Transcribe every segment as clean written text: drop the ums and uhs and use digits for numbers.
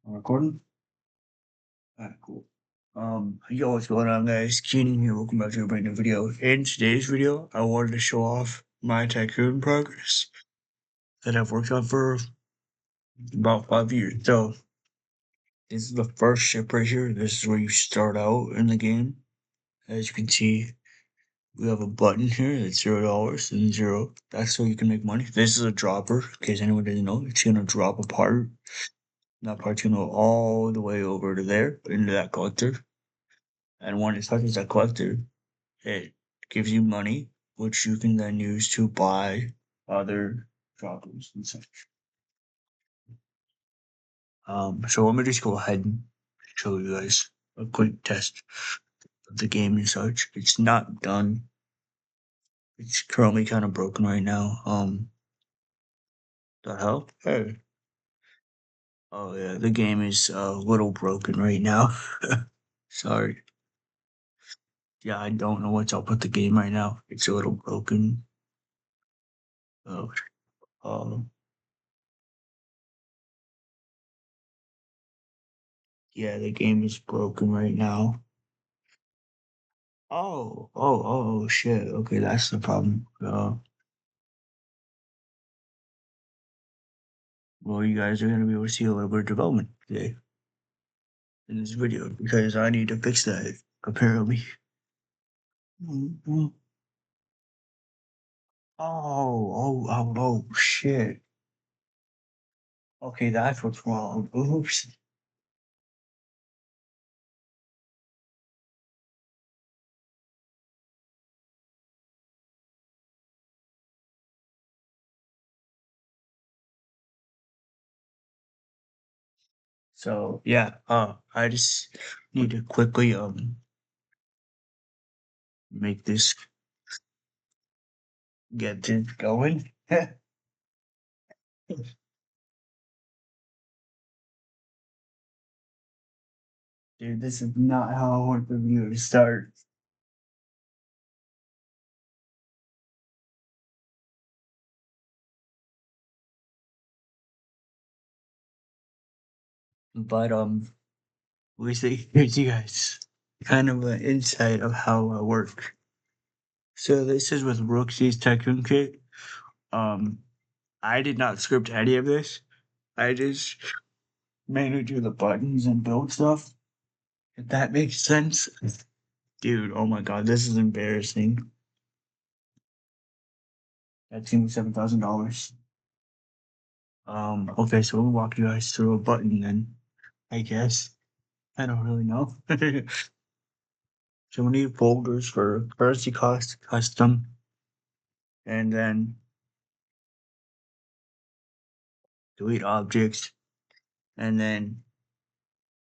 I'm recording? Alright, cool. Yo, what's going on, guys? Keenan here. Welcome back to a brand new video. In today's video, I wanted to show off my tycoon progress that I've worked on for about 5 years. So, this is the first ship right here. This is where you start out in the game. As you can see, we have a button here that's $0 and zero. That's so you can make money. This is a dropper, in case anyone didn't know. It's gonna drop a part. That part's gonna go all the way over to there, into that collector. And when it touches that collector, it gives you money, which you can then use to buy other droppers and such. So let me just go ahead and show you guys a quick test of the game and such. It's not done. It's currently kind of broken right now. The hell? Hey. Oh yeah, the game is a little broken right now. Sorry. Yeah, I don't know what's up with the game right now. It's a little broken. Oh, um, yeah, the game is broken right now. Oh, shit. Okay, that's the problem. Well, you guys are gonna be able to see a little bit of development today in this video because I need to fix that, apparently. Mhm. Shit. Okay, that's what's wrong. Oops. So yeah, I just need to quickly make this get this going. Dude, this is not how I want the video to start. But we see here's you guys kind of an insight of how I work. So this is with Rooksy's Tycoon Kit. Um, I did not script any of this. I just mainly do the buttons and build stuff. If that makes sense. Dude, oh my god, this is embarrassing. That's gonna be $7,000. Okay, so we'll walk you guys through a button then, I guess. I don't really know. So we need folders for currency cost, custom, and then delete objects, and then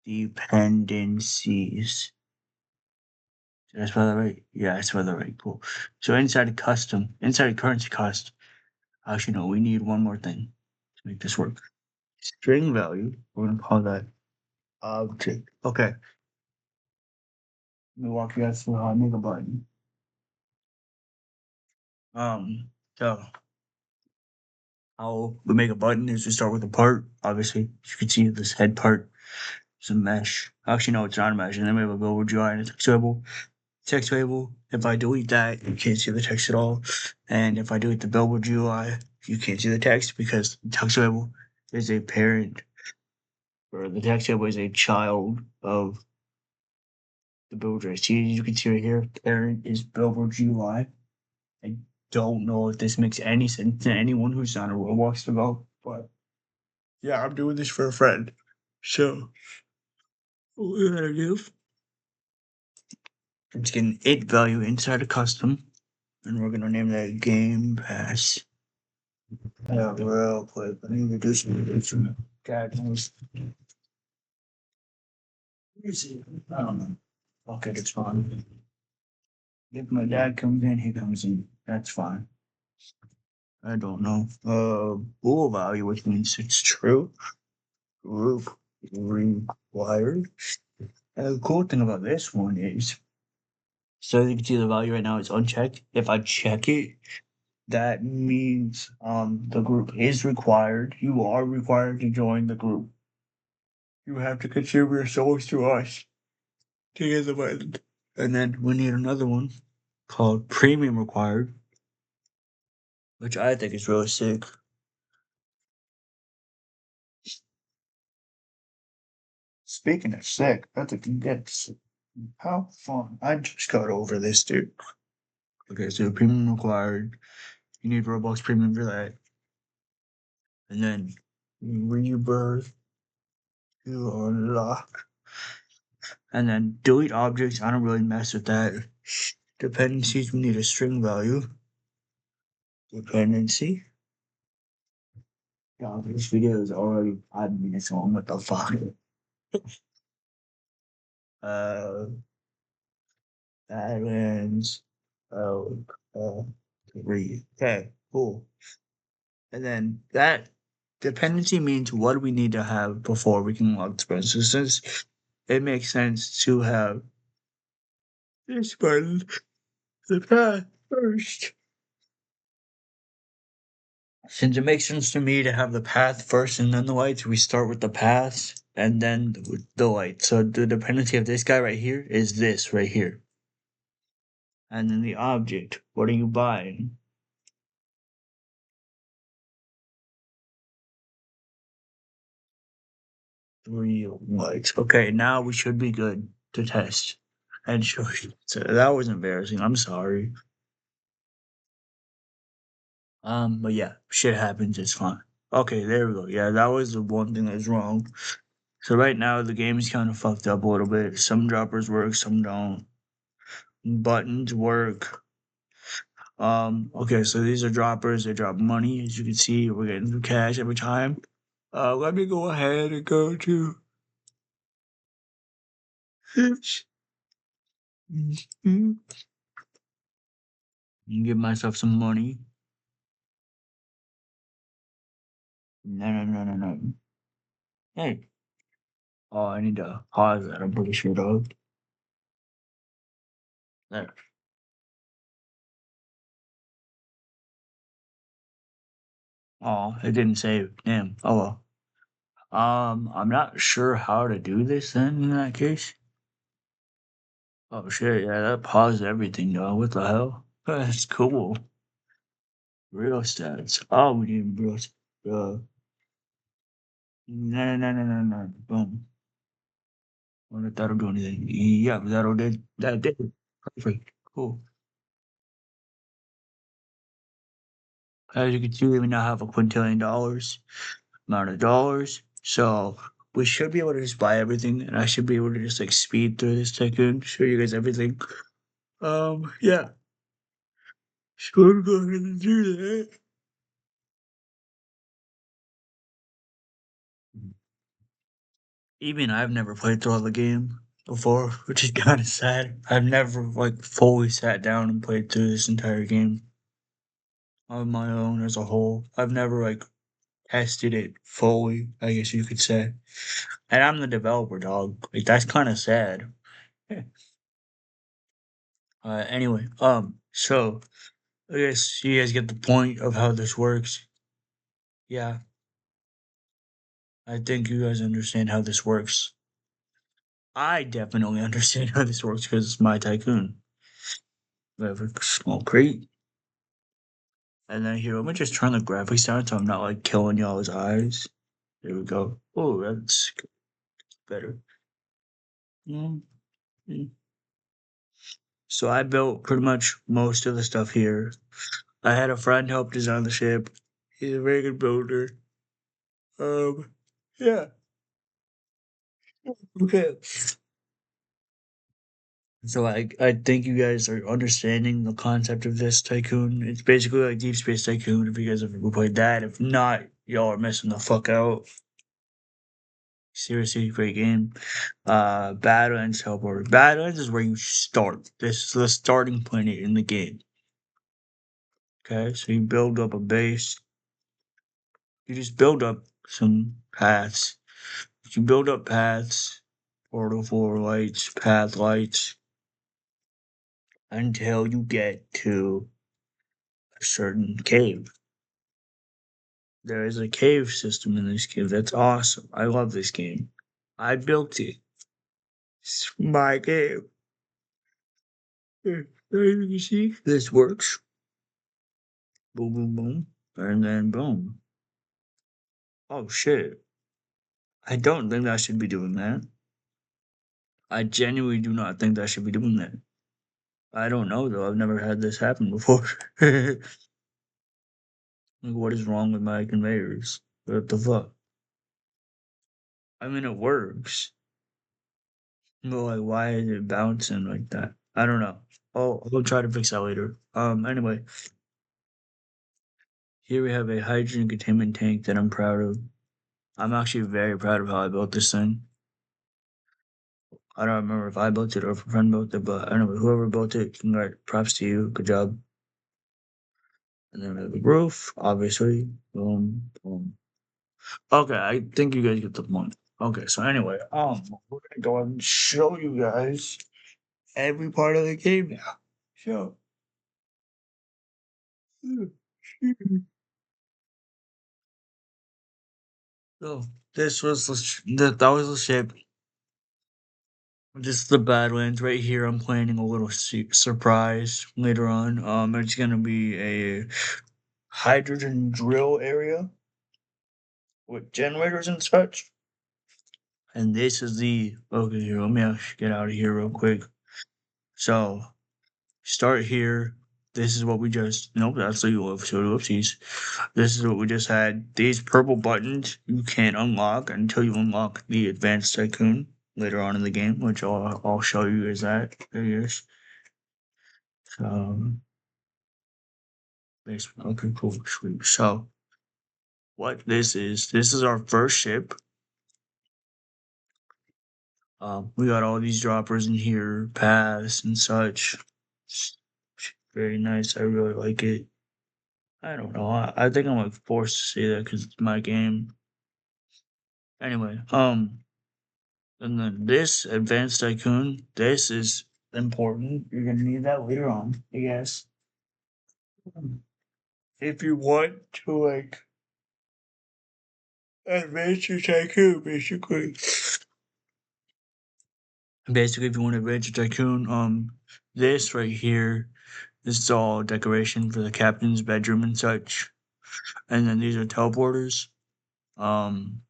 dependencies. Did I spell that right? Yeah, I spelled that right. Cool. So inside of custom, inside of currency cost, actually no, we need one more thing to make this work. String value. We're gonna call that object. Okay. Let me walk you guys through how I make a button. So how we make a button is we start with a part. Obviously, as you can see this head part is a mesh. Actually, no, it's not a mesh. And then we have a global GUI and a text label. Text label. If I delete that, you can't see the text at all. And if I delete the billboard GUI, you can't see the text because the text label is a parent, or the text label is a child of the billboard. See, you can see right here, parent is billboard GUI. I don't know if this makes any sense to anyone who's not a Roblox developer, but yeah, I'm doing this for a friend. So what we're gonna do, I'm just getting int value inside a custom, and we're gonna name that game pass. Yeah, real quick. Let me reduce some God knows. Let me see. I don't know. Okay, it's fine. If my dad comes in, he comes in. That's fine. I don't know. Bool value, which means it's true. Group required. And the cool thing about this one is, so you can see the value right now is unchecked. If I check it, that means the group is required. You are required to join the group. You have to consume your souls to us to get the button. And then we need another one called Premium Required, which I think is really sick. Speaking of sick, I think that's how fun. I just got over this, dude. Okay, so Premium Required. You need Roblox Premium for that. And then Rebirth to unlock. And then delete objects. I don't really mess with that. Dependencies, we need a string value. Dependency. God, this video is already 5 minutes long. What the fuck? Uh, Badlands. Oh, three. Okay, cool. And then that dependency means what do we need to have before we can log expenses. Since it makes sense to have this button, the path first. Since it makes sense to me to have the path first and then the lights, we start with the paths and then the lights. So the dependency of this guy right here is this right here. And then the object, what are you buying? 3 lights. Okay, now we should be good to test and show you. So that was embarrassing. I'm sorry. But yeah, shit happens. It's fine. Okay, there we go. Yeah, that was the one thing that was wrong. So right now the game is kind of fucked up a little bit. Some droppers work, some don't. Buttons work. Okay, so these are droppers. They drop money. As you can see, we're getting new cash every time. Let me go ahead and go to and give myself some money. No, no, no, no, no. Hey. Oh, I need to pause that. I'm pretty sure, dog. There. Oh, it didn't save. Damn. Oh well. I'm not sure how to do this then in that case. Oh shit, yeah, that paused everything though. What the hell? That's cool. Real stats. Oh, we need real no, no, no, no, no, no. Boom. Wonder if that'll do anything. Yeah, that'll did. That did. Perfect. Cool. As you can see, we now have a quintillion dollars amount of dollars. So we should be able to just buy everything, and I should be able to just like speed through this tycoon, show you guys everything. Yeah. So I'm going to do that. Even I've never played through all the game before, which is kind of sad. I've never like fully sat down and played through this entire game on my own as a whole. I've never like tested it fully, I guess you could say. And I'm the developer, dog. Like that's kind of sad. Anyway, so I guess you guys get the point of how this works. Yeah, I think you guys understand how this works. I definitely understand how this works because it's my tycoon. We have a small crate. And then here, let me just turn the graphics down so I'm not like killing y'all's eyes. There we go. Oh, that's better. Mm, mm. So I built pretty much most of the stuff here. I had a friend help design the ship. He's a very good builder. Yeah. Okay. So I think you guys are understanding the concept of this tycoon. It's basically like Deep Space Tycoon. If you guys have ever played that, if not, y'all are missing the fuck out. Seriously, great game. Badlands Hellboy. Badlands is where you start. This is the starting point in the game. Okay, so you build up a base. You just build up some paths. You build up paths, portal floor lights, path lights, until you get to a certain cave. There is a cave system in this game. That's awesome. I love this game. I built it. It's my game. Here, you see, this works. Boom, boom, boom, and then boom. Oh shit! I don't think I should be doing that. I genuinely do not think I should be doing that. I don't know though. I've never had this happen before. Like, what is wrong with my conveyors? What the fuck? I mean, it works. But like, why is it bouncing like that? I don't know. I'll try to fix that later. Anyway, here we have a hydrogen containment tank that I'm proud of. I'm actually very proud of how I built this thing. I don't remember if I built it or if a friend built it, but anyway, whoever built it, congrats, props to you. Good job. And then we have the roof, obviously. Boom, boom. Okay, I think you guys get the point. Okay, so anyway, we're gonna go and show you guys every part of the game now. So, so this was that was the ship. This is the Badlands right here. I'm planning a little surprise later on. It's gonna be a hydrogen drill area with generators and such. And this is the okay. Here, let me actually get out of here real quick. So start here. This is what we just nope. That's the oopsies. This is what we just had. These purple buttons you can't unlock until you unlock the advanced tycoon later on in the game, which I'll show you is that. There he is. So basically, okay, cool, sweet. So what this is our first ship. We got all these droppers in here, paths and such. It's very nice. I really like it. I don't know. I think I'm like forced to say that because it's my game. Anyway, and then this advanced tycoon, this is important. You're gonna need that later on, I guess. If you want to like advance your tycoon, basically. Basically, if you want to advance your tycoon, this right here, this is all decoration for the captain's bedroom and such. And then these are teleporters. Um,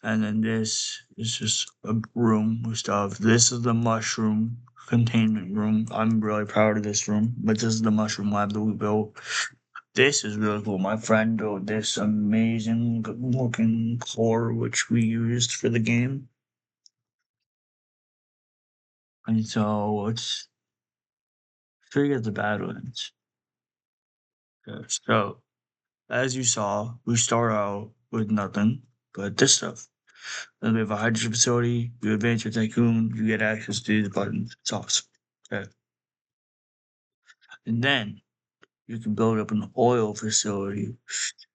and then this is just a room with stuff. This is the mushroom containment room. I'm really proud of this room, but this is the mushroom lab that we built. This is really cool. My friend built this amazing looking core, which we used for the game. And so let's figure the Badlands. Okay, so as you saw, we start out with nothing but this stuff. Then we have a hydrogen facility, you advance your tycoon, you get access to these buttons. It's awesome. Okay. And then you can build up an oil facility,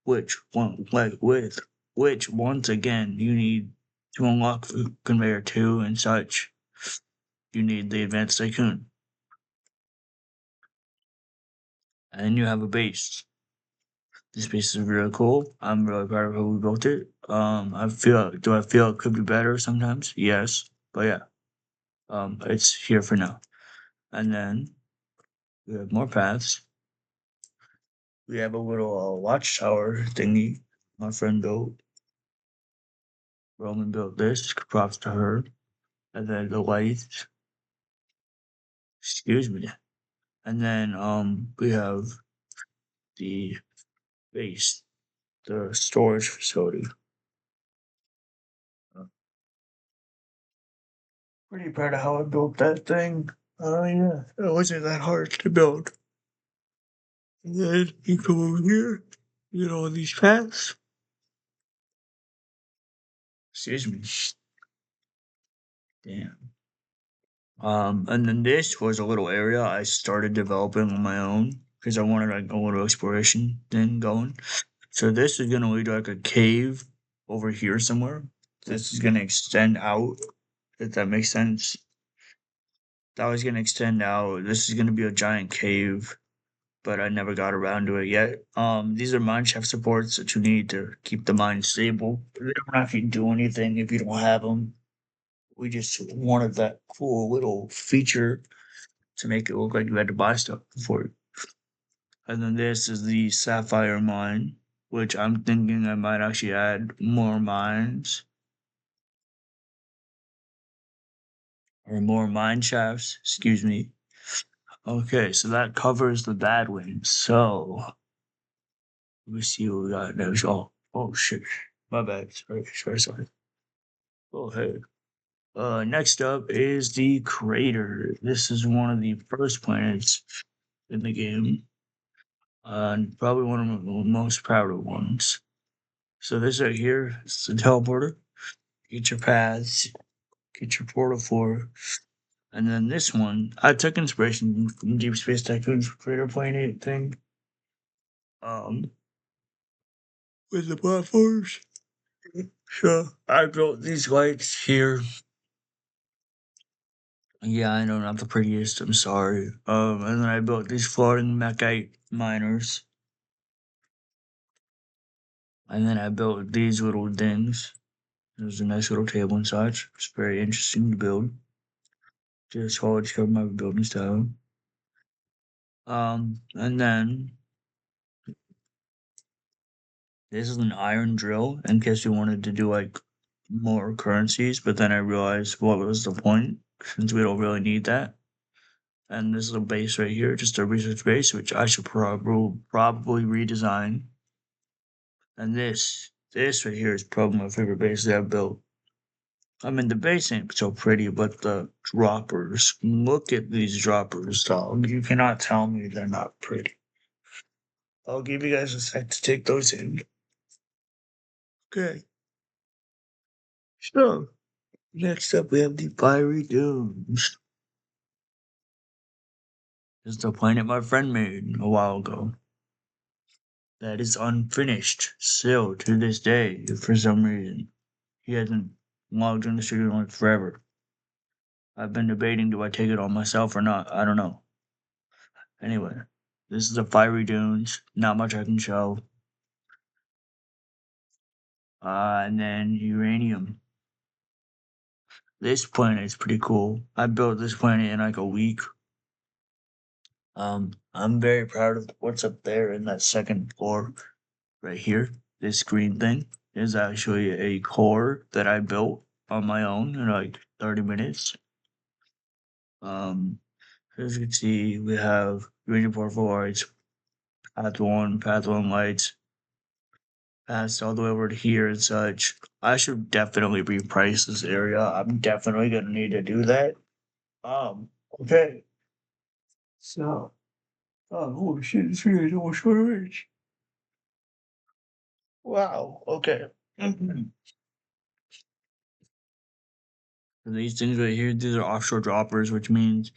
which once again you need to unlock conveyor 2 and such. You need the advanced tycoon. And then you have a base. This base is really cool. I'm really proud of how we built it. Do I feel it could be better sometimes? Yes. But yeah. It's here for now. And then we have more paths. We have a little watchtower thingy my friend built. Roman built this. Props to her. And then the lights. Excuse me. And then we have the base, the storage facility. Uh, Pretty proud of how I built that thing. Oh yeah, it wasn't that hard to build. And then you come over here, you get all these paths. Excuse me. Damn. And then this was a little area I started developing on my own because I wanted like a little exploration thing going. So this is gonna lead to like a cave over here somewhere. This is gonna extend out, if that makes sense. That was gonna extend out. This is gonna be a giant cave. but I never got around to it yet. These are mineshaft supports that you need to keep the mine stable. They don't actually do anything if you don't have them. We just wanted that cool little feature to make it look like you had to buy stuff for it. And then this is the sapphire mine, which I'm thinking I might actually add more mines or more mine shafts. Excuse me. Okay, so that covers the bad wings. So let me see what we got next. Oh shit. My bad. Sorry. Oh hey. Next up is the crater. This is one of the first planets in the game. And probably one of the most proud ones. So this right here is the teleporter. Get your paths, get your portal for, and then this one, I took inspiration from Deep Space Tycoon's crater planet thing. Um, with the platforms. So I built these lights here. Yeah, I know, not the prettiest. I'm sorry. And then I built these floating mechite miners, and then I built these little things. There's a nice little table inside. It's very interesting to build. Just college cover my building style. And then this is an iron drill in case you wanted to do like more currencies, but then I realized what was the point since we don't really need that. And this is a base right here, just a research base, which I should probably redesign. And this right here is probably my favorite base that I've built. I mean, the base ain't so pretty, but the droppers. Look at these droppers, dog. You cannot tell me they're not pretty. I'll give you guys a sec to take those in. Okay. So, next up we have the fiery dunes. This is the planet my friend made a while ago. That is unfinished still to this day, for some reason. He hasn't logged in the studio in forever. I've been debating do I take it on myself or not. I don't know. Anyway, this is the fiery dunes. Not much I can show. And then uranium. This planet is pretty cool. I built this planet in like a week. I'm very proud of what's up there in that second floor right here. This green thing is actually a core that I built on my own in like 30 minutes. Um, as you can see, we have uranium portable lights, path one lights, passed all the way over to here and such. I should definitely reprice this area. I'm definitely gonna need to do that. Okay. So, holy shit, this video is almost short range. Wow, okay. These things right here, these are offshore droppers, which means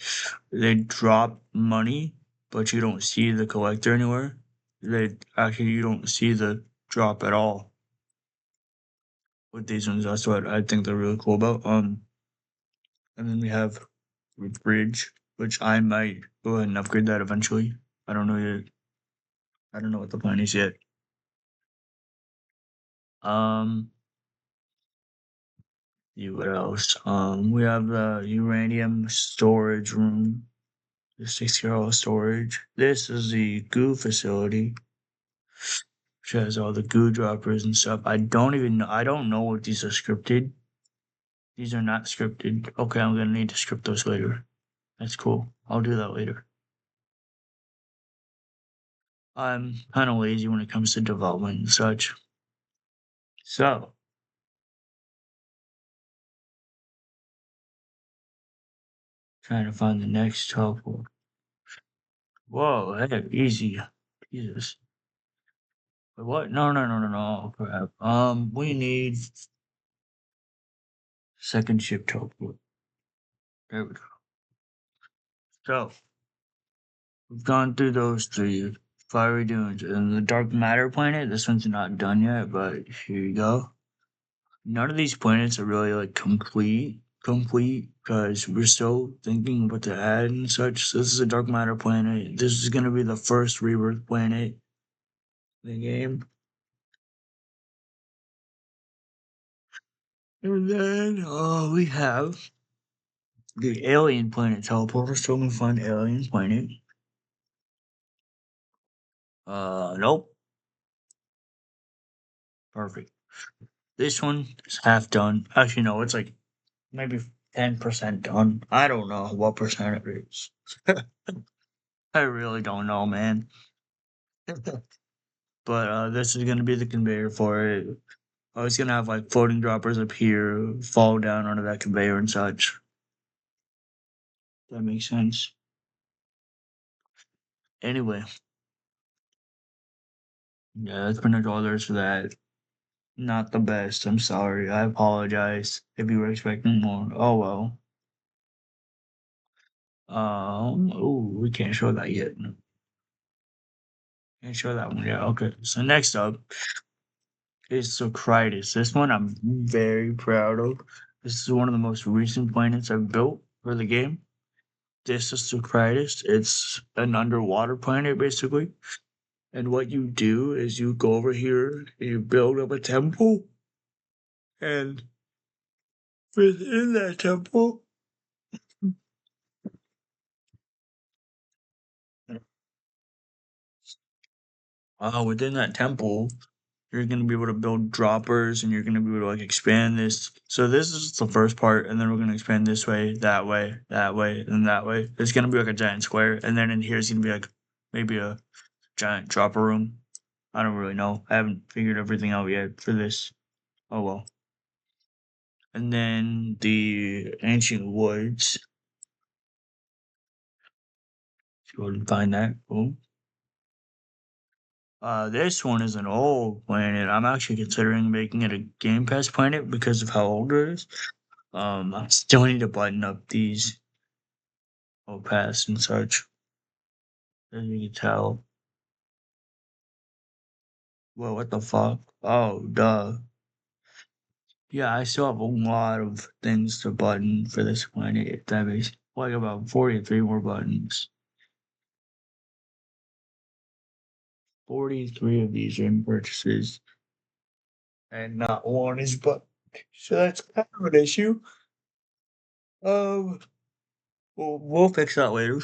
they drop money, but you don't see the collector anywhere. They actually you don't see the drop at all with these ones. That's what I think they're really cool about. And then we have a bridge, which I might go ahead and upgrade that eventually. I don't know yet. I don't know what the plan is yet. Um, what else? We have the uranium storage room. This takes care of all the storage. This is the goo facility, which has all the goo droppers and stuff. I don't even know. I don't know if these are scripted. These are not scripted. Okay, I'm gonna need to script those later. That's cool. I'll do that later. I'm kind of lazy when it comes to development and such. So, trying to find the next teleport. Whoa, hey, easy. Jesus. Wait, what? No, crap. We need second ship teleport. There we go. So, we've gone through those three fiery dunes and the dark matter planet. This one's not done yet, but here you go. None of these planets are really like complete. complete because we're still thinking what to add and such. This is a dark matter planet. This is gonna be the first rebirth planet in the game. And then we have the alien planet teleporter, so we can find alien planet. Nope. Perfect. This one is half done. Actually, no, it's like maybe 10% done. I don't know what percent it is. I really don't know, man. But this is gonna be the conveyor for it. I was gonna have like floating droppers up here, fall down onto that conveyor and such. That makes sense. Anyway, yeah, that's pretty much all there is for that. Not the best. I'm sorry. I apologize if you were expecting more. Oh well. Oh, we can't show that yet. Can't show that one yet. Okay. So next up is Socrates. This one I'm very proud of. This is one of the most recent planets I've built for the game. This is Socrates. It's an underwater planet basically. And what you do is you go over here, you build up a temple, and within that temple, within that temple, you're gonna be able to build droppers, and you're gonna be able to like expand this. So this is the first part, and then we're gonna expand this way, that way, and that way. It's gonna be like a giant square, and then in here is gonna be like maybe a giant dropper room. I don't really know. I haven't figured everything out yet for this. Oh well. And then the ancient woods. Let's go and find that. Boom. This one is an old planet. I'm actually considering making it a Game Pass planet because of how old it is. I still need to button up these pass and such. As you can tell. Well, what the fuck? Oh, duh. Yeah, I still have a lot of things to button for this planet. If that makes like about 43 more buttons. 43 of these are in purchases, and not one is but. So that's kind of an issue. Um, we'll fix that later.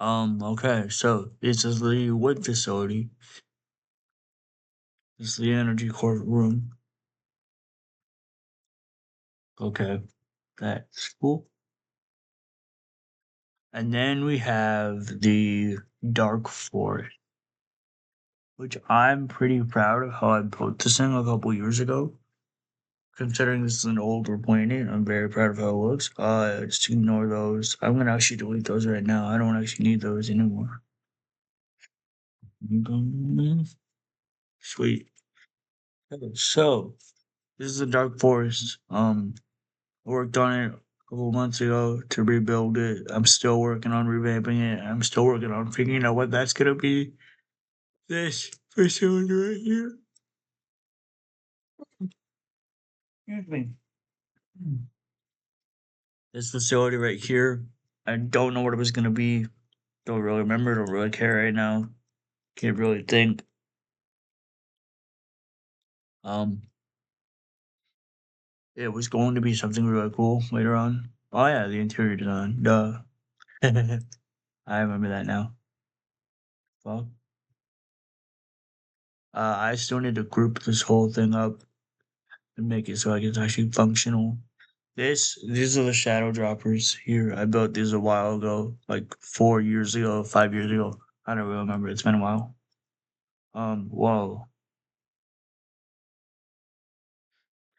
Okay, so this is the wood facility. This is the energy core room. Okay, that's cool. And then we have the dark forest, which I'm pretty proud of how I built this thing a couple years ago. Considering this is an older planet, I'm very proud of how it looks. Just ignore those. I'm gonna actually delete those right now. I don't actually need those anymore. Sweet. Okay, so this is the dark forest. I worked on it a couple months ago to rebuild it. I'm still working on revamping it. I'm still working on figuring out what that's gonna be. This facility right here. Excuse me. This facility right here. I don't know what it was gonna be. Don't really remember. Don't really care right now. Can't really think. Um, it was going to be something really cool later on. Oh yeah, the interior design. Duh. I remember that now. Fuck. I still need to group this whole thing up and make it so like it's actually functional. These are the shadow droppers here. I built these a while ago, like 4 years ago, 5 years ago. I don't really remember. It's been a while. Whoa.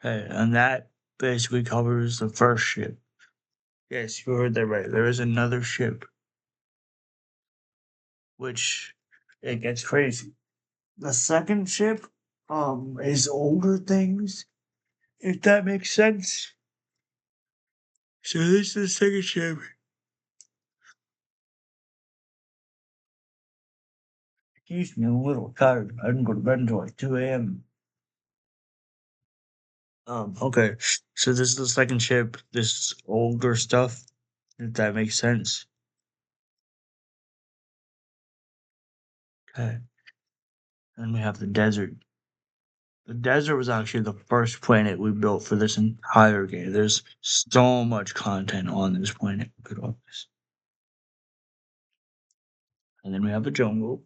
Hey, and that basically covers the first ship. Yes, you heard that right. There is another ship, which it gets crazy. The second ship, is older things, if that makes sense. So this is the second ship. Excuse me, I'm a little tired. I didn't go to bed until like 2 a.m. Okay. So this is the second ship. This is older stuff, if that makes sense. Okay. And we have the desert. The desert was actually the first planet we built for this entire game. There's so much content on this planet. Look at all this. And then we have the jungle,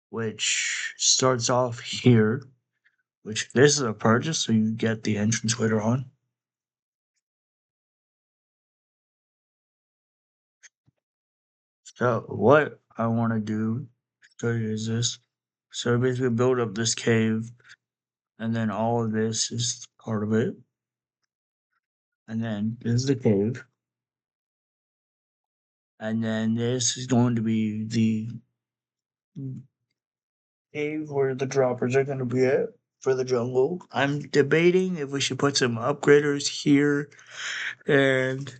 which starts off here, which this is a purchase, so you get the entrance later on. So what I want to do show you is this. So basically build up this cave, and then all of this is part of it. And then this is the cave. And then this is going to be the cave where the droppers are going to be at for the jungle. I'm debating if we should put some upgraders here and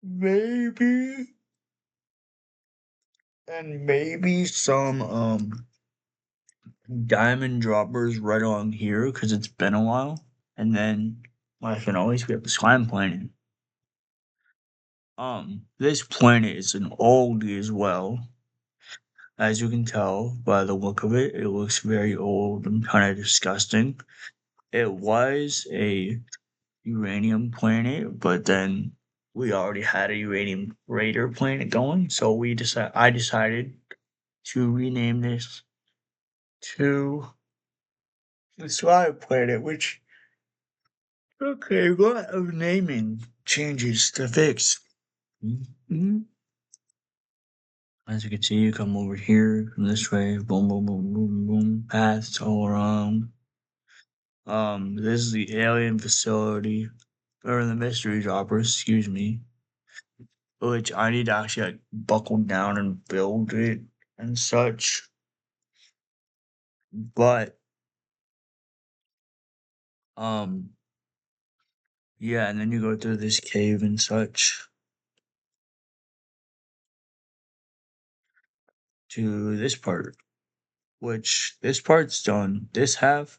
maybe maybe some diamond droppers right on here because it's been a while. And then I can always get the slime planet. This planet is an oldie as well. As you can tell by the look of it, it looks very old and kind of disgusting. It was a uranium planet, but then we already had a uranium raider planet going, so I decided to rename this to the Slime planet, which okay, a lot of naming changes to fix. Mhm. As you can see, you come over here from this way, boom, boom, boom, boom, boom, paths all around. This is the alien facility, or the mystery dropper, excuse me, which I need to actually like buckle down and build it and such. But um, yeah, and then you go through this cave and such to this part, which this part's done. This half,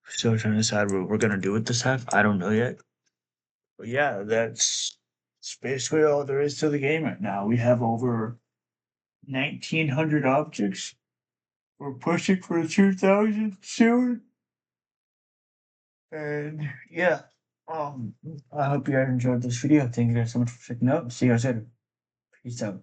still trying to decide what we're gonna do with this half. I don't know yet. But yeah, that's basically all there is to the game right now. We have over 1,900 objects. We're pushing for 2,000 soon. And yeah, I hope you guys enjoyed this video. Thank you guys so much for checking out. See you guys later. Peace out.